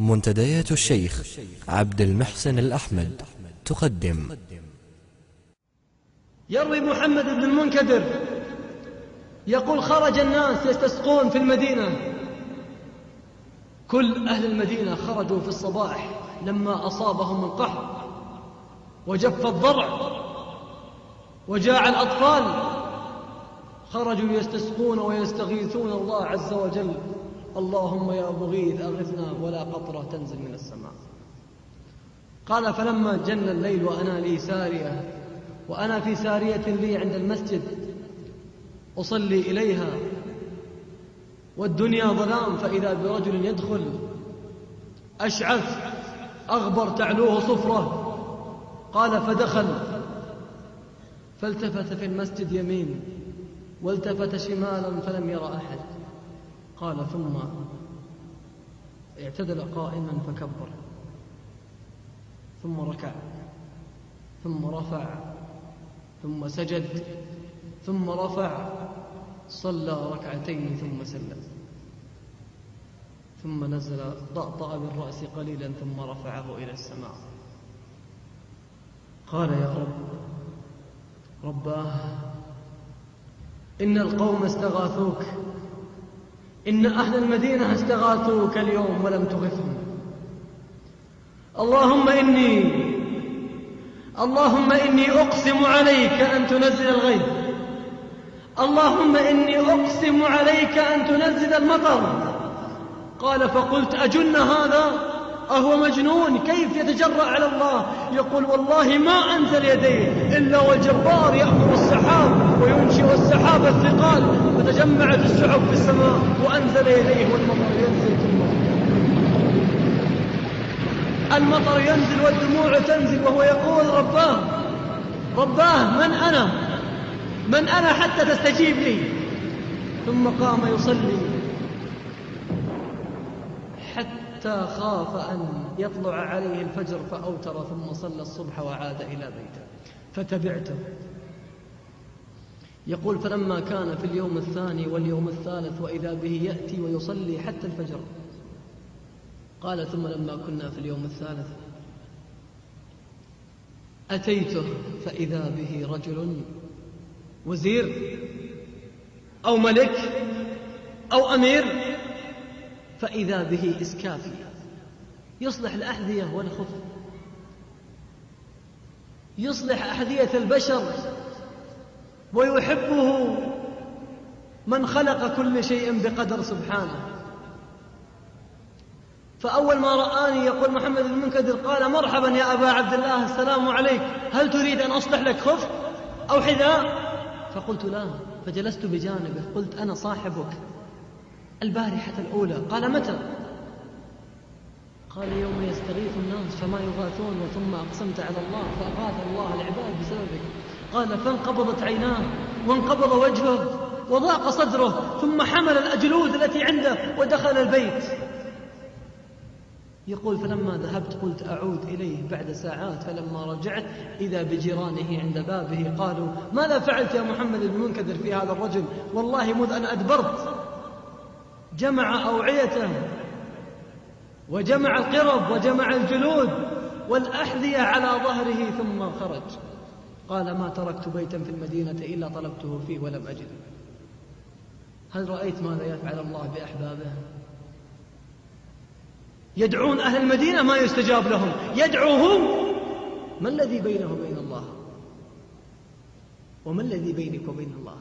منتديات الشيخ عبد المحسن الأحمد تقدم. يروي محمد بن المنكدر يقول: خرج الناس يستسقون في المدينة، كل أهل المدينة خرجوا في الصباح لما أصابهم القحط وجف الضرع وجاع الأطفال، خرجوا يستسقون ويستغيثون الله عز وجل: اللهم يا مغيث أغثنا ولا قطرة تنزل من السماء. قال: فلما جن الليل وأنا لي سارية، وأنا في سارية لي عند المسجد أصلي إليها والدنيا ظلام، فإذا برجل يدخل أشعث أغبر تعلوه صفرة. قال: فدخل فالتفت في المسجد يمين والتفت شمالا فلم ير أحد. قال: ثم اعتدل قائما فكبر، ثم ركع، ثم رفع، ثم سجد، ثم رفع، صلى ركعتين ثم سلم، ثم نزل طأطأ بالرأس قليلا ثم رفعه إلى السماء. قال: يا رباه، إن القوم استغاثوك، إن أهل المدينة استغاثوك اليوم ولم تغثهم. اللهم إني أقسم عليك أن تنزل الغيث، اللهم إني أقسم عليك أن تنزل المطر. قال: فقلت: أجن هذا؟ أهو مجنون؟ كيف يتجرأ على الله؟ يقول: والله ما أنزل يديه إلا والجبار يأمر السحاب وينشئ السحاب الثقال، فتجمعت السحب في السماء وأنزل يديه والمطر ينزل، المطر ينزل والدموع تنزل، وهو يقول: رباه من أنا حتى تستجيب لي؟ ثم قام يصلي حتى خاف أن يطلع عليه الفجر فأوتر، ثم صلى الصبح وعاد إلى بيته فتبعته. يقول: فلما كان في اليوم الثاني واليوم الثالث وإذا به يأتي ويصلي حتى الفجر. قال: ثم لما كنا في اليوم الثالث أتيته فإذا به رجل وزير أو ملك أو أمير، فإذا به إسكافي يصلح الأحذية والخف، يصلح أحذية البشر، ويحبه من خلق كل شيء بقدر سبحانه. فأول ما رآني، يقول محمد بن المنكدر، قال: مرحبا يا أبا عبد الله، السلام عليك، هل تريد أن أصلح لك خف أو حذاء؟ فقلت: لا. فجلست بجانبه، قلت: أنا صاحبك البارحة الأولى. قال: متى؟ قال: يوم يستغيث الناس فما يغاثون، وثم أقسمت على الله فأغاث الله العباد بسببك. قال: فانقبضت عيناه وانقبض وجهه وضاق صدره، ثم حمل الأجلود التي عنده ودخل البيت. يقول: فلما ذهبت قلت أعود إليه بعد ساعات، فلما رجعت إذا بجيرانه عند بابه قالوا: ماذا فعلت يا محمد بن المنكدر في هذا الرجل؟ والله مذ أن أدبرت جمع أوعيته وجمع القرب وجمع الجلود والأحذية على ظهره ثم خرج. قال: ما تركت بيتا في المدينة إلا طلبته فيه ولم أجده. هل رأيت ماذا يفعل الله بأحبابه؟ يدعون أهل المدينة ما يستجاب لهم، يدعوهم. ما الذي بينه وبين الله؟ وما الذي بينك وبين الله؟